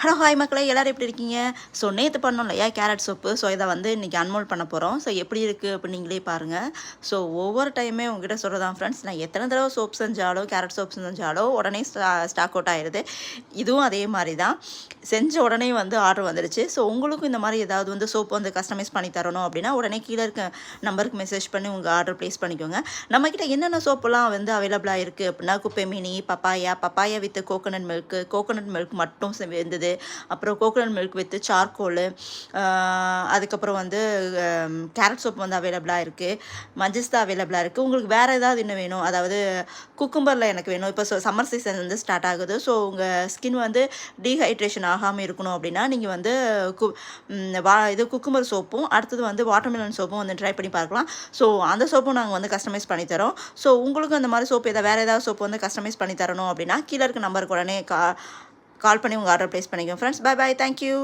Hello hi மக்களே, எல்லோரும் எப்படி இருக்கீங்க? ஸோ நேற்று பண்ணோம் இல்லையா கேரட் சோப்பு. ஸோ இதை வந்து இன்றைக்கி அன்மோல் பண்ண போகிறோம். ஸோ எப்படி இருக்குது அப்படின்னு நீங்களே பாருங்கள். ஸோ ஒவ்வொரு டைமே உங்ககிட்ட சொல்கிறதான் ஃப்ரெண்ட்ஸ், நான் எத்தனை தடவை சோப் செஞ்சாலும் கேரட் சோப் செஞ்சாலும் உடனே ஸ்டாக் அவுட் ஆயிடுது. இதுவும் அதே மாதிரி தான், செஞ்ச உடனே வந்து ஆர்டர் வந்துடுச்சு. ஸோ உங்களுக்கும் இந்த மாதிரி ஏதாவது வந்து சோப்பு வந்து கஸ்டமைஸ் பண்ணி தரணும் அப்படின்னா உடனே கீழே இருக்க நம்பருக்கு மெசேஜ் பண்ணி உங்கள் ஆர்டர் ப்ளேஸ் பண்ணிக்கோங்க. நம்மக்கிட்ட என்னென்ன சோப்புலாம் வந்து அவைலபிளாக இருக்குது அப்படின்னா குப்பை mini, papaya with coconut milk மட்டும் வெந்தது, அப்புறம் கோகோனட் மில்க் வித் சார்கோலு, அதுக்கப்புறம் வந்து கேரட் சோப் வந்து அவைலபிளாக இருக்குது, மஜஸ்தா அவைலபிளாக இருக்குது. உங்களுக்கு வேறு ஏதாவது இன்னும் வேணும், அதாவது குக்கும்பரில் எனக்கு வேணும். இப்போ சம்மர் சீசன் வந்து ஸ்டார்ட் ஆகுது. ஸோ உங்கள் ஸ்கின் வந்து டீஹைட்ரேஷன் ஆகாமல் இருக்கணும் அப்படின்னா நீங்கள் வந்து இது குக்கும்பர் சோப்பும் அடுத்தது வந்து வாட்டர்மெலன் சோப்பும் வந்து ட்ரை பண்ணி பார்க்கலாம். ஸோ அந்த சோப்பும் நாங்கள் வந்து கஸ்டமைஸ் பண்ணி தரோம். ஸோ உங்களுக்கும் அந்த மாதிரி சோப்பு வேறு ஏதாவது சோப்பு வந்து கஸ்டமைஸ் பண்ணி தரணும் அப்படின்னா கீழே இருக்க நம்பருக்கு உடனே கால் பண்ணி உங்கள் ஆர்டர் ப்ளேஸ் பண்ணிக்கோங்க ஃப்ரெண்ட்ஸ். By thank you.